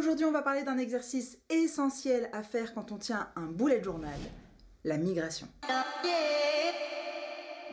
Aujourd'hui, on va parler d'un exercice essentiel à faire quand on tient un bullet journal, la migration.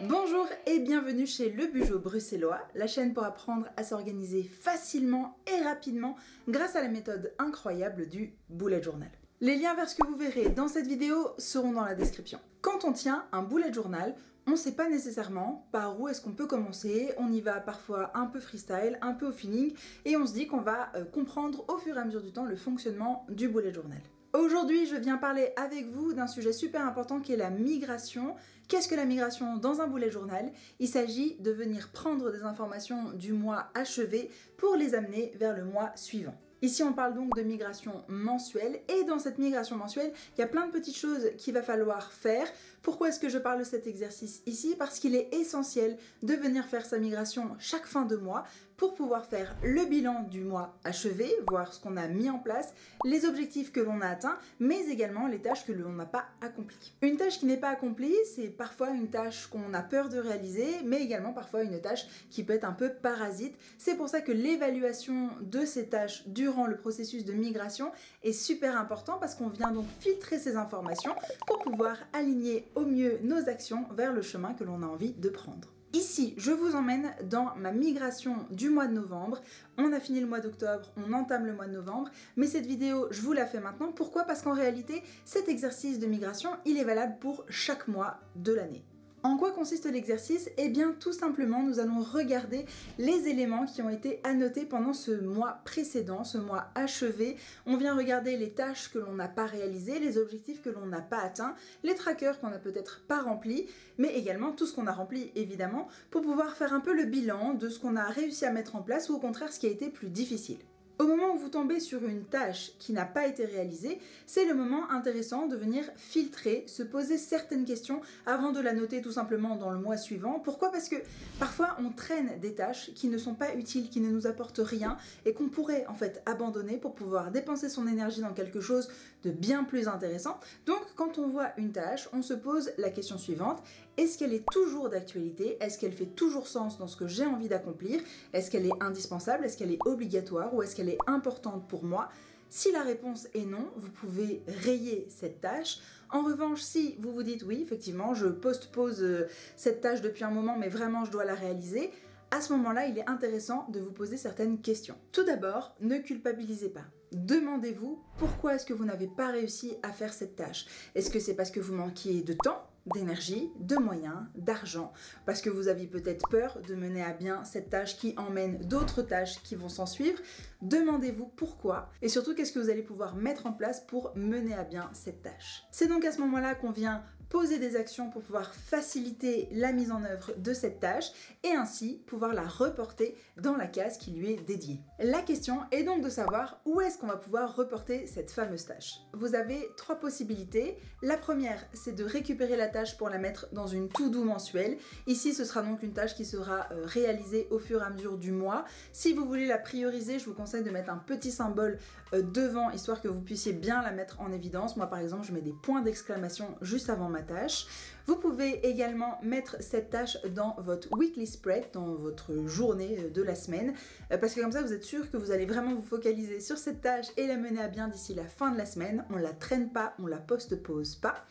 Bonjour et bienvenue chez Le Bugeot Bruxellois, la chaîne pour apprendre à s'organiser facilement et rapidement grâce à la méthode incroyable du bullet journal. Les liens vers ce que vous verrez dans cette vidéo seront dans la description. Quand on tient un bullet journal, on ne sait pas nécessairement par où est-ce qu'on peut commencer, on y va parfois un peu freestyle, un peu au feeling, et on se dit qu'on va comprendre au fur et à mesure du temps le fonctionnement du bullet journal. Aujourd'hui, je viens parler avec vous d'un sujet super important qui est la migration. Qu'est-ce que la migration dans un bullet journal? Il s'agit de venir prendre des informations du mois achevé pour les amener vers le mois suivant. Ici, on parle donc de migration mensuelle et dans cette migration mensuelle, il y a plein de petites choses qu'il va falloir faire. Pourquoi est-ce que je parle de cet exercice ici? Parce qu'il est essentiel de venir faire sa migration chaque fin de mois pour pouvoir faire le bilan du mois achevé, voir ce qu'on a mis en place, les objectifs que l'on a atteints, mais également les tâches que l'on n'a pas accomplies. Une tâche qui n'est pas accomplie, c'est parfois une tâche qu'on a peur de réaliser, mais également parfois une tâche qui peut être un peu parasite. C'est pour ça que l'évaluation de ces tâches durant le processus de migration est super important parce qu'on vient donc filtrer ces informations pour pouvoir aligner au mieux nos actions vers le chemin que l'on a envie de prendre. Ici, je vous emmène dans ma migration du mois de novembre. On a fini le mois d'octobre, on entame le mois de novembre, mais cette vidéo, je vous la fais maintenant. Pourquoi? Parce qu'en réalité, cet exercice de migration, il est valable pour chaque mois de l'année. En quoi consiste l'exercice? Eh bien, tout simplement, nous allons regarder les éléments qui ont été annotés pendant ce mois précédent, ce mois achevé. On vient regarder les tâches que l'on n'a pas réalisées, les objectifs que l'on n'a pas atteints, les trackers qu'on n'a peut-être pas remplis, mais également tout ce qu'on a rempli, évidemment, pour pouvoir faire un peu le bilan de ce qu'on a réussi à mettre en place ou au contraire ce qui a été plus difficile. Au moment où vous tombez sur une tâche qui n'a pas été réalisée, c'est le moment intéressant de venir filtrer, se poser certaines questions avant de la noter tout simplement dans le mois suivant. Pourquoi? Parce que parfois on traîne des tâches qui ne sont pas utiles, qui ne nous apportent rien et qu'on pourrait en fait abandonner pour pouvoir dépenser son énergie dans quelque chose de bien plus intéressant. Donc quand on voit une tâche, on se pose la question suivante: est-ce qu'elle est toujours d'actualité? Est-ce qu'elle fait toujours sens dans ce que j'ai envie d'accomplir? Est-ce qu'elle est indispensable? Est-ce qu'elle est obligatoire? Ou est-ce qu'elle est importante pour moi? Si la réponse est non, vous pouvez rayer cette tâche. En revanche, si vous vous dites oui, effectivement, je postpose cette tâche depuis un moment, mais vraiment je dois la réaliser, à ce moment-là, il est intéressant de vous poser certaines questions. Tout d'abord, ne culpabilisez pas. Demandez-vous pourquoi est-ce que vous n'avez pas réussi à faire cette tâche. Est-ce que c'est parce que vous manquiez de temps, d'énergie, de moyens, d'argent, parce que vous aviez peut-être peur de mener à bien cette tâche qui emmène d'autres tâches qui vont s'en suivre? Demandez-vous pourquoi et surtout qu'est-ce que vous allez pouvoir mettre en place pour mener à bien cette tâche. C'est donc à ce moment-là qu'on vient poser des actions pour pouvoir faciliter la mise en œuvre de cette tâche et ainsi pouvoir la reporter dans la case qui lui est dédiée. La question est donc de savoir où est-ce qu'on va pouvoir reporter cette fameuse tâche. Vous avez trois possibilités. La première, c'est de récupérer la tâche pour la mettre dans une to-do mensuelle. Ici, ce sera donc une tâche qui sera réalisée au fur et à mesure du mois. Si vous voulez la prioriser, je vous conseille de mettre un petit symbole devant, histoire que vous puissiez bien la mettre en évidence. Moi, par exemple, je mets des points d'exclamation juste avant ma tâche. Vous pouvez également mettre cette tâche dans votre weekly spread, dans votre journée de la semaine, parce que comme ça, vous êtes sûr que vous allez vraiment vous focaliser sur cette tâche et la mener à bien d'ici la fin de la semaine. On la traîne pas, on la postpose pas.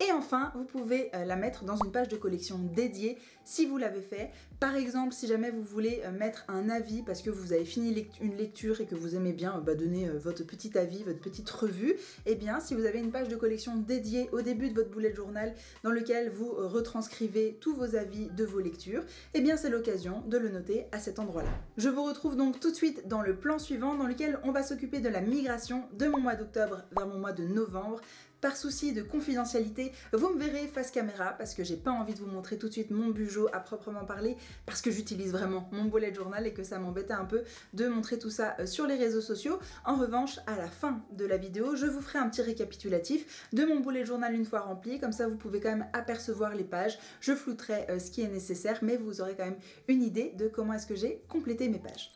Et enfin, vous pouvez la mettre dans une page de collection dédiée si vous l'avez fait. Par exemple, si jamais vous voulez mettre un avis parce que vous avez fini une lecture et que vous aimez bien donner votre petit avis, votre petite revue, eh bien, si vous avez une page de collection dédiée au début de votre bullet journal dans lequel vous retranscrivez tous vos avis de vos lectures, eh bien, c'est l'occasion de le noter à cet endroit-là. Je vous retrouve donc tout de suite dans le plan suivant dans lequel on va s'occuper de la migration de mon mois d'octobre vers mon mois de novembre. Par souci de confidentialité, vous me verrez face caméra parce que j'ai pas envie de vous montrer tout de suite mon Bugeot à proprement parler parce que j'utilise vraiment mon bullet journal et que ça m'embêtait un peu de montrer tout ça sur les réseaux sociaux. En revanche, à la fin de la vidéo, je vous ferai un petit récapitulatif de mon bullet journal une fois rempli, comme ça vous pouvez quand même apercevoir les pages. Je flouterai ce qui est nécessaire, mais vous aurez quand même une idée de comment est-ce que j'ai complété mes pages.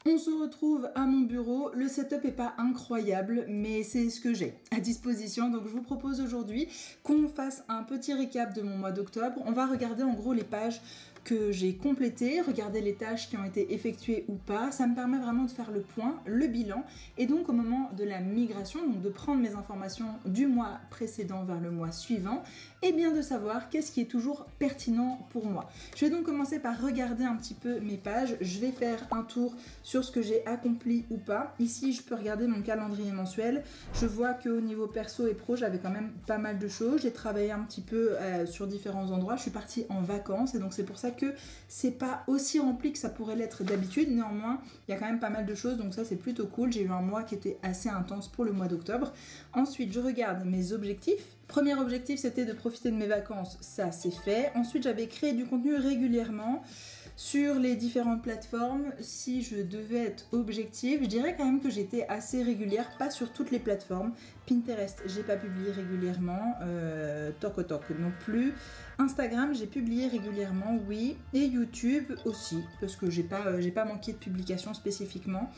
On se retrouve à mon bureau, le setup est pas incroyable mais c'est ce que j'ai à disposition, donc je vous propose aujourd'hui qu'on fasse un petit récap de mon mois d'octobre. On va regarder en gros les pages que j'ai complétées, regarder les tâches qui ont été effectuées ou pas. Ça me permet vraiment de faire le point, le bilan, et donc au moment de la migration, donc de prendre mes informations du mois précédent vers le mois suivant, et bien de savoir qu'est-ce qui est toujours pertinent pour moi. Je vais donc commencer par regarder un petit peu mes pages. Je vais faire un tour sur ce que j'ai accompli ou pas. Ici, je peux regarder mon calendrier mensuel. Je vois qu'au niveau perso et pro, j'avais quand même pas mal de choses. J'ai travaillé un petit peu sur différents endroits. Je suis partie en vacances et donc c'est pour ça que c'est pas aussi rempli que ça pourrait l'être d'habitude. Néanmoins, il y a quand même pas mal de choses, donc ça c'est plutôt cool. J'ai eu un mois qui était assez intense pour le mois d'octobre. Ensuite, je regarde mes objectifs. Premier objectif, c'était de profiter de mes vacances, ça c'est fait. Ensuite, j'avais créé du contenu régulièrement sur les différentes plateformes. Si je devais être objective, je dirais quand même que j'étais assez régulière, pas sur toutes les plateformes. Pinterest, j'ai pas publié régulièrement, Tokotok non plus. Instagram, j'ai publié régulièrement, oui, et YouTube aussi, parce que j'ai pas manqué de publications spécifiquement,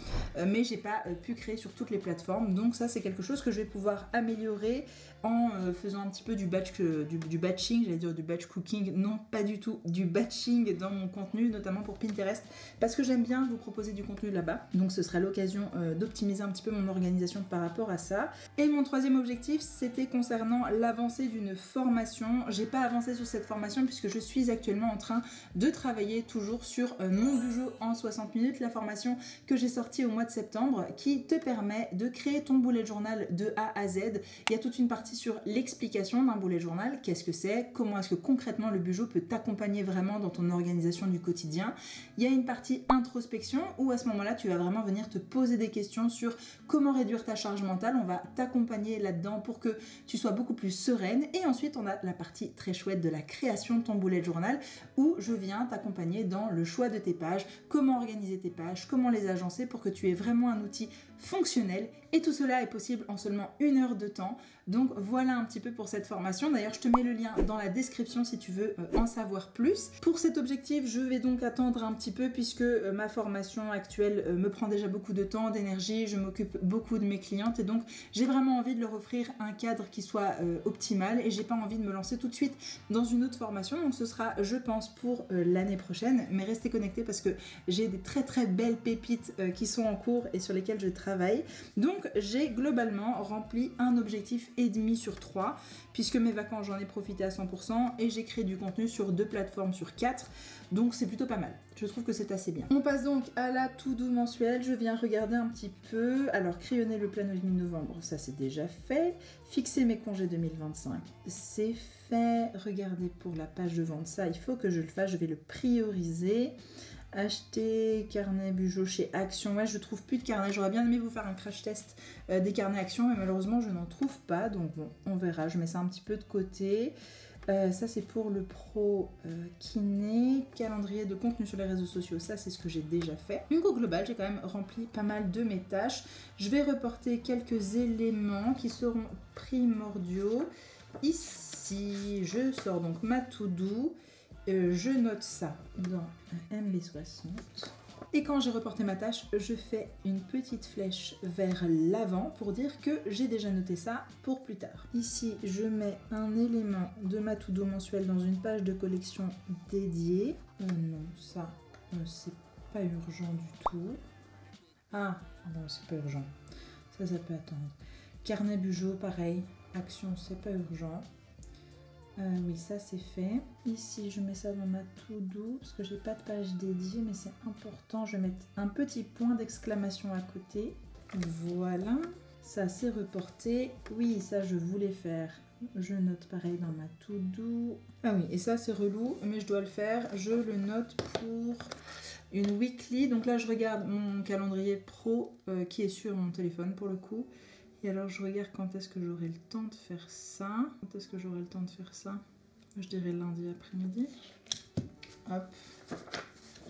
mais j'ai pas pu créer sur toutes les plateformes, donc ça c'est quelque chose que je vais pouvoir améliorer en faisant un petit peu du batching, j'allais dire du batch cooking, non pas du tout, du batching dans mon contenu, notamment pour Pinterest, parce que j'aime bien vous proposer du contenu là-bas, donc ce sera l'occasion d'optimiser un petit peu mon organisation par rapport à ça. Et mon troisième objectif, c'était concernant l'avancée d'une formation. J'ai pas avancé sur cette formation puisque je suis actuellement en train de travailler toujours sur mon Bujo en 60 minutes, la formation que j'ai sortie au mois de septembre qui te permet de créer ton bullet journal de A à Z. Il y a toute une partie sur l'explication d'un bullet journal, qu'est-ce que c'est, comment est-ce que concrètement le Bujo peut t'accompagner vraiment dans ton organisation du quotidien. Il y a une partie introspection où à ce moment-là, tu vas vraiment venir te poser des questions sur comment réduire ta charge mentale. On va t'accompagner là-dedans pour que tu sois beaucoup plus sereine. Et ensuite, on a la partie très chouette de la création de ton bullet journal où je viens t'accompagner dans le choix de tes pages, comment organiser tes pages, comment les agencer pour que tu aies vraiment un outil fonctionnel. Et tout cela est possible en seulement 1 heure de temps. Donc voilà un petit peu pour cette formation. D'ailleurs, je te mets le lien dans la description si tu veux en savoir plus. Pour cet objectif, je vais donc attendre un petit peu puisque ma formation actuelle me prend déjà beaucoup de temps, d'énergie. Je m'occupe beaucoup de mes clientes et donc j'ai vraiment envie de leur offrir un cadre qui soit optimal et j'ai pas envie de me lancer tout de suite dans une autre formation. Donc ce sera, je pense, pour l'année prochaine. Mais restez connectés parce que j'ai des très très belles pépites qui sont en cours et sur lesquelles je travaille. Donc j'ai globalement rempli un objectif et demi sur 3 puisque mes vacances j'en ai profité à 100% et j'ai créé du contenu sur 2 plateformes sur 4, donc c'est plutôt pas mal. Je trouve que c'est assez bien. On passe donc à la to-do mensuelle. Je viens regarder un petit peu. Alors, crayonner le planning de mi-novembre, ça c'est déjà fait. Fixer mes congés 2025, c'est fait. Regardez pour la page de vente, ça il faut que je le fasse, je vais le prioriser. Acheter carnet Bujo chez Action. Ouais, je trouve plus de carnet. J'aurais bien aimé vous faire un crash test des carnets Action, mais malheureusement je n'en trouve pas. Donc bon, on verra. Je mets ça un petit peu de côté. Ça c'est pour le pro kiné. Calendrier de contenu sur les réseaux sociaux, ça c'est ce que j'ai déjà fait. Donc au global, j'ai quand même rempli pas mal de mes tâches. Je vais reporter quelques éléments qui seront primordiaux. Ici, je sors donc ma to-do. Je note ça dans un MB60 et quand j'ai reporté ma tâche, je fais une petite flèche vers l'avant pour dire que j'ai déjà noté ça pour plus tard. Ici, je mets un élément de ma to-do mensuelle dans une page de collection dédiée. Non, ça, c'est pas urgent du tout. Ah, non, c'est pas urgent. Ça peut attendre. Carnet Bujo, pareil. Action, c'est pas urgent. Oui, ça c'est fait. Ici, je mets ça dans ma to-do parce que j'ai pas de page dédiée, mais c'est important. Je vais mettre un petit point d'exclamation à côté. Voilà, ça c'est reporté. Oui, ça je voulais faire. Je note pareil dans ma to-do. Ah oui, et ça c'est relou, mais je dois le faire. Je le note pour une weekly. Donc là, je regarde mon calendrier pro qui est sur mon téléphone pour le coup. Et alors je regarde quand est-ce que j'aurai le temps de faire ça. Quand est-ce que j'aurai le temps de faire ça? Je dirais lundi après-midi. Hop,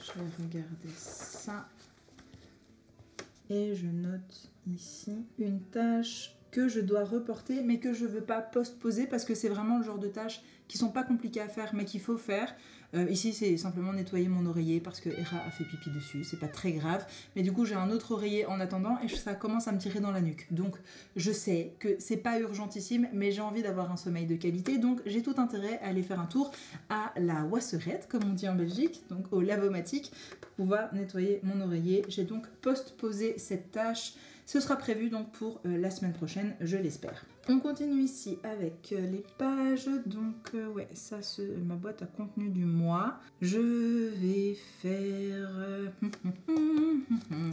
je vais regarder ça. Et je note ici une tâche que je dois reporter mais que je veux pas postposer parce que c'est vraiment le genre de tâches qui sont pas compliquées à faire mais qu'il faut faire. Ici c'est simplement nettoyer mon oreiller parce que Hera a fait pipi dessus, c'est pas très grave, mais du coup j'ai un autre oreiller en attendant et ça commence à me tirer dans la nuque. Donc je sais que c'est pas urgentissime mais j'ai envie d'avoir un sommeil de qualité, donc j'ai tout intérêt à aller faire un tour à la wasserette comme on dit en Belgique, donc au lavomatique, pour pouvoir nettoyer mon oreiller. J'ai donc postposé cette tâche. Ce sera prévu donc pour la semaine prochaine, je l'espère. On continue ici avec les pages. Donc ouais, ça c'est ma boîte à contenu du mois. Je vais faire...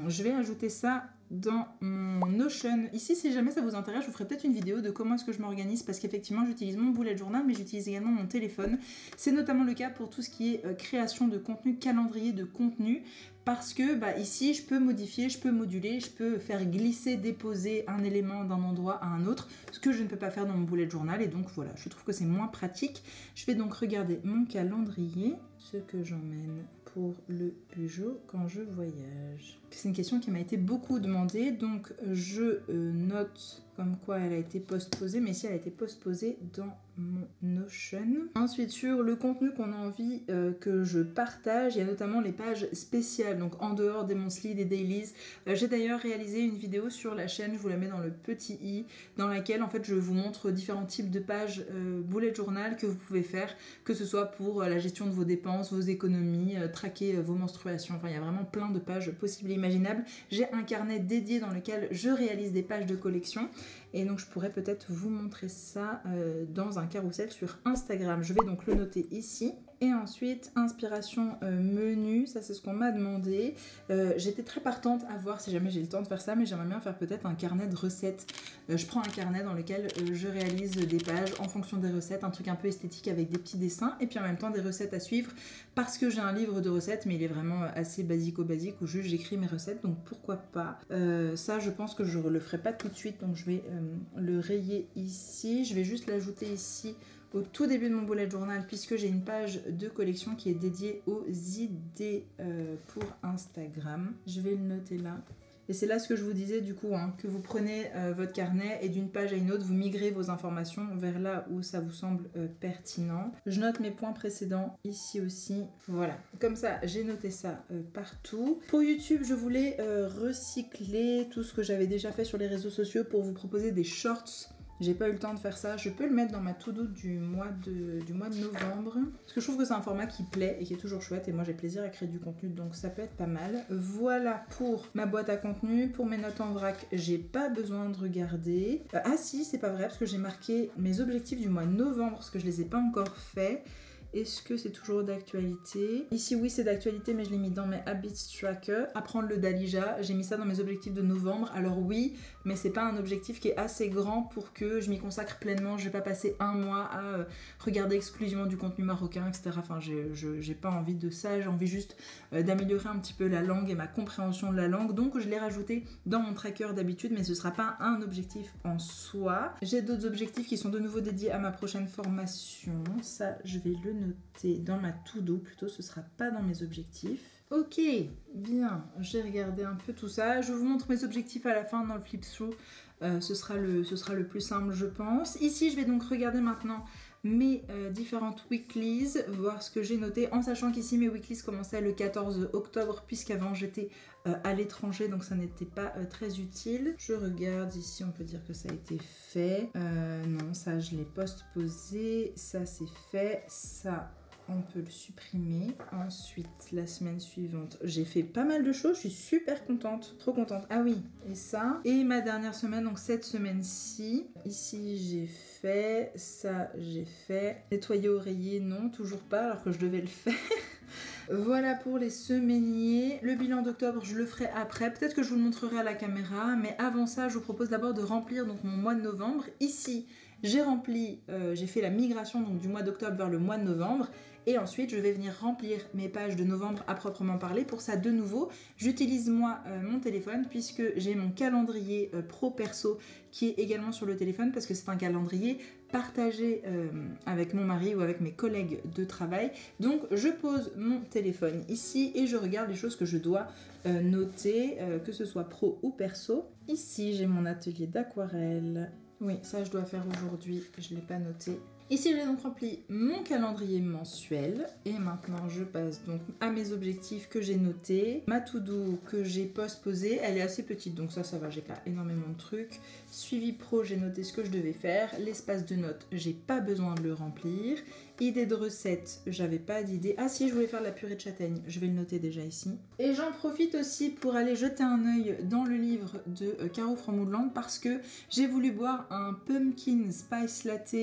je vais ajouter ça dans mon Notion. Ici, si jamais ça vous intéresse, je vous ferai peut-être une vidéo de comment est-ce que je m'organise parce qu'effectivement, j'utilise mon bullet journal, mais j'utilise également mon téléphone. C'est notamment le cas pour tout ce qui est création de contenu, calendrier de contenu, parce que ici, je peux modifier, je peux moduler, je peux faire glisser, déposer un élément d'un endroit à un autre, ce que je ne peux pas faire dans mon bullet journal, et donc voilà, je trouve que c'est moins pratique. Je vais donc regarder mon calendrier, ce que j'emmène pour le Peugeot quand je voyage. C'est une question qui m'a été beaucoup demandée, donc je note comme quoi elle a été postposée, mais ici elle a été postposée dans mon Notion. Ensuite, sur le contenu qu'on a envie que je partage, il y a notamment les pages spéciales, donc en dehors des monthly, des dailies. J'ai d'ailleurs réalisé une vidéo sur la chaîne, je vous la mets dans le petit i, dans laquelle en fait je vous montre différents types de pages bullet journal que vous pouvez faire, que ce soit pour la gestion de vos dépenses, vos économies, traquer vos menstruations, enfin il y a vraiment plein de pages possibles et imaginables. J'ai un carnet dédié dans lequel je réalise des pages de collection et donc je pourrais peut-être vous montrer ça dans un carrousel sur Instagram. Je vais donc le noter ici. Et ensuite, inspiration menu, ça c'est ce qu'on m'a demandé. J'étais très partante à voir si jamais j'ai le temps de faire ça, mais j'aimerais bien faire peut-être un carnet de recettes. Je prends un carnet dans lequel je réalise des pages en fonction des recettes, un truc un peu esthétique avec des petits dessins, et puis en même temps des recettes à suivre, parce que j'ai un livre de recettes, mais il est vraiment assez basico-basique, où juste j'écris mes recettes, donc pourquoi pas. Ça, je pense que je ne le ferai pas tout de suite, donc je vais le rayer ici. Je vais juste l'ajouter ici au tout début de mon bullet journal, puisque j'ai une page de collection qui est dédiée aux idées pour Instagram. Je vais le noter là. Et c'est là ce que je vous disais du coup, que vous prenez votre carnet et d'une page à une autre, vous migrez vos informations vers là où ça vous semble pertinent. Je note mes points précédents ici aussi. Voilà, comme ça j'ai noté ça partout. Pour YouTube, je voulais recycler tout ce que j'avais déjà fait sur les réseaux sociaux pour vous proposer des shorts. J'ai pas eu le temps de faire ça, je peux le mettre dans ma to-do du mois de novembre. Parce que je trouve que c'est un format qui plaît et qui est toujours chouette et moi j'ai plaisir à créer du contenu donc ça peut être pas mal. Voilà pour ma boîte à contenu. Pour mes notes en vrac, j'ai pas besoin de regarder. Ah si, c'est pas vrai parce que j'ai marqué mes objectifs du mois de novembre parce que je les ai pas encore faits. Est-ce que c'est toujours d'actualité? Ici oui c'est d'actualité mais je l'ai mis dans mes habits tracker. Apprendre le Dalija, j'ai mis ça dans mes objectifs de novembre. Alors oui, mais c'est pas un objectif qui est assez grand pour que je m'y consacre pleinement. Je vais pas passer un mois à regarder exclusivement du contenu marocain, etc. Enfin j'ai pas envie de ça, j'ai envie juste d'améliorer un petit peu la langue et ma compréhension de la langue. Donc je l'ai rajouté dans mon tracker d'habitude, mais ce sera pas un objectif en soi. J'ai d'autres objectifs qui sont de nouveau dédiés à ma prochaine formation. Ça je vais le noter dans ma to-do, plutôt ce sera pas dans mes objectifs. Ok, bien, j'ai regardé un peu tout ça. Je vous montre mes objectifs à la fin dans le flip-through. Ce sera le plus simple, je pense. Ici, je vais donc regarder maintenant mes différentes weeklies, voir ce que j'ai noté, en sachant qu'ici mes weeklies commençaient le 14 octobre, puisqu'avant j'étais à l'étranger, donc ça n'était pas très utile. Je regarde ici, on peut dire que ça a été fait. Non, ça je l'ai postposé, ça c'est fait, ça... on peut le supprimer. Ensuite, la semaine suivante, j'ai fait pas mal de choses, je suis super contente, trop contente. Ah oui, et ça. Et ma dernière semaine, donc cette semaine-ci, ici j'ai fait, ça j'ai fait. Nettoyer oreiller, non, toujours pas, alors que je devais le faire. Voilà pour les semainiers. Le bilan d'octobre, je le ferai après. Peut-être que je vous le montrerai à la caméra, mais avant ça, je vous propose d'abord de remplir donc mon mois de novembre. Ici, j'ai rempli, j'ai fait la migration donc du mois d'octobre vers le mois de novembre. Et ensuite, je vais venir remplir mes pages de novembre à proprement parler. Pour ça, de nouveau, j'utilise moi mon téléphone puisque j'ai mon calendrier pro-perso qui est également sur le téléphone parce que c'est un calendrier partagé avec mon mari ou avec mes collègues de travail. Donc, je pose mon téléphone ici et je regarde les choses que je dois noter, que ce soit pro ou perso. Ici, j'ai mon atelier d'aquarelle. Oui, ça je dois faire aujourd'hui, je ne l'ai pas noté. Ici, j'ai donc rempli mon calendrier mensuel et maintenant je passe donc à mes objectifs que j'ai notés. Ma to-do que j'ai post-posée, elle est assez petite donc ça va, j'ai pas énormément de trucs. Suivi pro, j'ai noté ce que je devais faire. L'espace de notes, j'ai pas besoin de le remplir. Idée de recette, j'avais pas d'idée. Ah si, je voulais faire de la purée de châtaigne, je vais le noter déjà ici. Et j'en profite aussi pour aller jeter un œil dans le livre de Caro Framboudland parce que j'ai voulu boire un pumpkin spice latte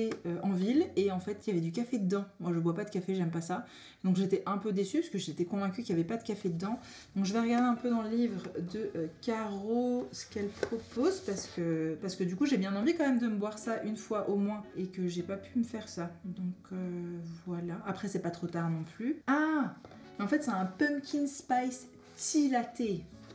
en ville et en fait il y avait du café dedans. Moi je bois pas de café, j'aime pas ça. Donc j'étais un peu déçue parce que j'étais convaincue qu'il n'y avait pas de café dedans. Donc je vais regarder un peu dans le livre de Caro ce qu'elle propose parce que du coup j'ai bien envie quand même de me boire ça une fois au moins et que j'ai pas pu me faire ça. Donc voilà. Après c'est pas trop tard non plus. Ah, en fait c'est un pumpkin spice tea latte.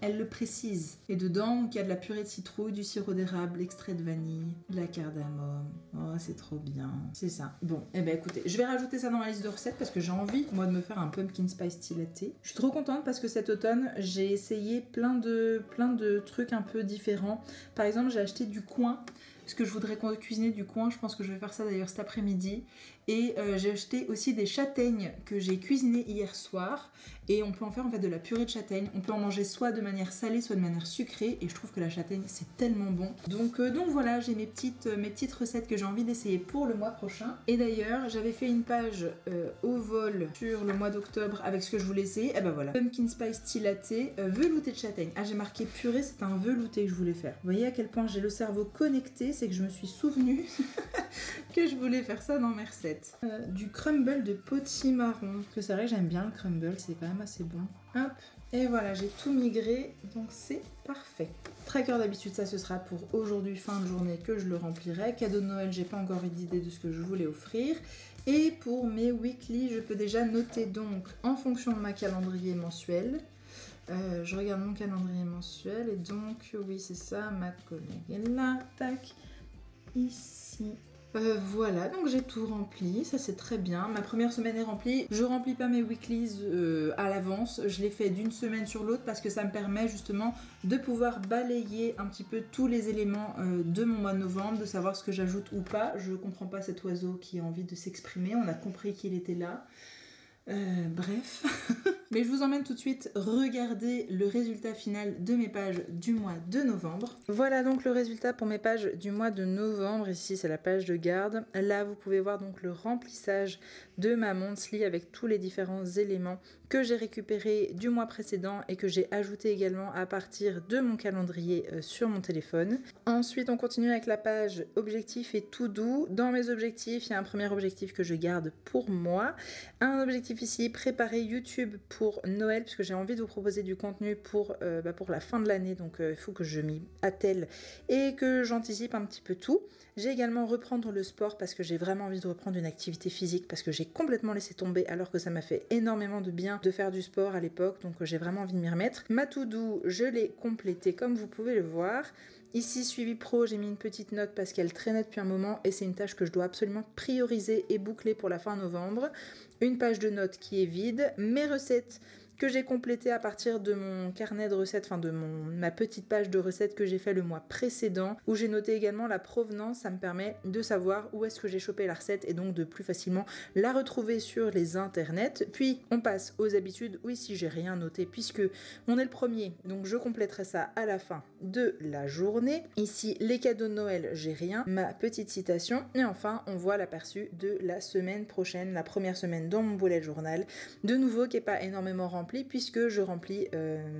Elle le précise. Et dedans, il y a de la purée de citrouille, du sirop d'érable, l'extrait de vanille, de la cardamome. Oh, c'est trop bien. C'est ça. Bon, eh ben écoutez, je vais rajouter ça dans ma liste de recettes parce que j'ai envie, moi, de me faire un pumpkin spice tea latte. Je suis trop contente parce que cet automne, j'ai essayé plein de trucs un peu différents. Par exemple, j'ai acheté du coin. Parce que je voudrais cuisiner du coin, je pense que je vais faire ça d'ailleurs cet après-midi. Et j'ai acheté aussi des châtaignes que j'ai cuisinées hier soir. Et on peut en faire en fait de la purée de châtaigne. On peut en manger soit de manière salée, soit de manière sucrée. Et je trouve que la châtaigne c'est tellement bon. Donc voilà, j'ai mes petites recettes que j'ai envie d'essayer pour le mois prochain. Et d'ailleurs, j'avais fait une page au vol sur le mois d'octobre avec ce que je voulais essayer. Et ben voilà, pumpkin spice tea latte, velouté de châtaigne. Ah, j'ai marqué purée, c'est un velouté que je voulais faire. Vous voyez à quel point j'ai le cerveau connecté, c'est que je me suis souvenue que je voulais faire ça dans mes recettes. Du crumble de potimarron. Parce que c'est vrai que j'aime bien le crumble, c'est quand même assez bon. Hop, et voilà, j'ai tout migré, donc c'est parfait. Tracker d'habitude, ça ce sera pour aujourd'hui, fin de journée, que je le remplirai. Cadeau de Noël, j'ai pas encore eu d'idée de ce que je voulais offrir. Et pour mes weekly, je peux déjà noter donc en fonction de ma calendrier mensuel. Je regarde mon calendrier mensuel et donc, oui c'est ça, ma collègue est là, tac, ici. Voilà, donc j'ai tout rempli, ça c'est très bien. Ma première semaine est remplie. Je remplis pas mes weeklies à l'avance, je les fais d'une semaine sur l'autre parce que ça me permet justement de pouvoir balayer un petit peu tous les éléments de mon mois de novembre, de savoir ce que j'ajoute ou pas. Je comprends pas cet oiseau qui a envie de s'exprimer, on a compris qu'il était là. Bref, mais je vous emmène tout de suite regarder le résultat final de mes pages du mois de novembre. Voilà donc le résultat pour mes pages du mois de novembre. Ici c'est la page de garde. Là vous pouvez voir donc le remplissage de ma monthly avec tous les différents éléments que j'ai récupérés du mois précédent et que j'ai ajouté également à partir de mon calendrier sur mon téléphone. Ensuite on continue avec la page objectifs et to do. Dans mes objectifs, il y a un premier objectif que je garde pour moi, un objectif ici, préparer YouTube pour Noël, puisque j'ai envie de vous proposer du contenu pour la fin de l'année, donc il faut que je m'y attelle et que j'anticipe un petit peu tout. J'ai également reprendre le sport parce que j'ai vraiment envie de reprendre une activité physique parce que j'ai complètement laissé tomber alors que ça m'a fait énormément de bien de faire du sport à l'époque, donc j'ai vraiment envie de m'y remettre. Ma to-do, je l'ai complétée comme vous pouvez le voir. Ici, suivi pro, j'ai mis une petite note parce qu'elle traînait depuis un moment et c'est une tâche que je dois absolument prioriser et boucler pour la fin novembre. Une page de notes qui est vide, mes recettes que j'ai complétées à partir de mon carnet de recettes, enfin de ma petite page de recettes que j'ai fait le mois précédent, où j'ai noté également la provenance. Ça me permet de savoir où est-ce que j'ai chopé la recette et donc de plus facilement la retrouver sur les internets. Puis on passe aux habitudes, où ici j'ai rien noté puisque on est le premier, donc je compléterai ça à la fin de la journée. Ici les cadeaux de Noël, j'ai rien, ma petite citation, et enfin on voit l'aperçu de la semaine prochaine, la première semaine dans mon bullet journal, de nouveau qui n'est pas énormément rempli puisque je remplis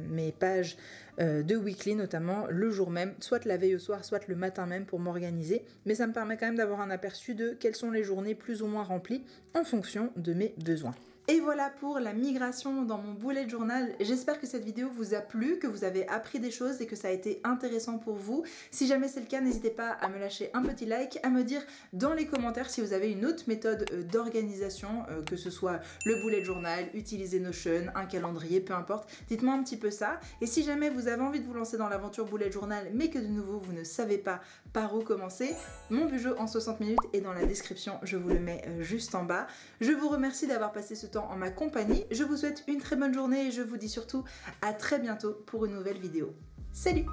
mes pages de weekly notamment le jour même, soit la veille au soir, soit le matin même pour m'organiser, mais ça me permet quand même d'avoir un aperçu de quelles sont les journées plus ou moins remplies en fonction de mes besoins. Et voilà pour la migration dans mon bullet journal. J'espère que cette vidéo vous a plu, que vous avez appris des choses et que ça a été intéressant pour vous. Si jamais c'est le cas, n'hésitez pas à me lâcher un petit like, à me dire dans les commentaires si vous avez une autre méthode d'organisation, que ce soit le bullet journal, utiliser Notion, un calendrier, peu importe. Dites-moi un petit peu ça. Et si jamais vous avez envie de vous lancer dans l'aventure bullet journal, mais que de nouveau vous ne savez pas par où commencer, mon Bujo en 60 minutes est dans la description, je vous le mets juste en bas. Je vous remercie d'avoir passé ce temps en ma compagnie. Je vous souhaite une très bonne journée et je vous dis surtout à très bientôt pour une nouvelle vidéo. Salut!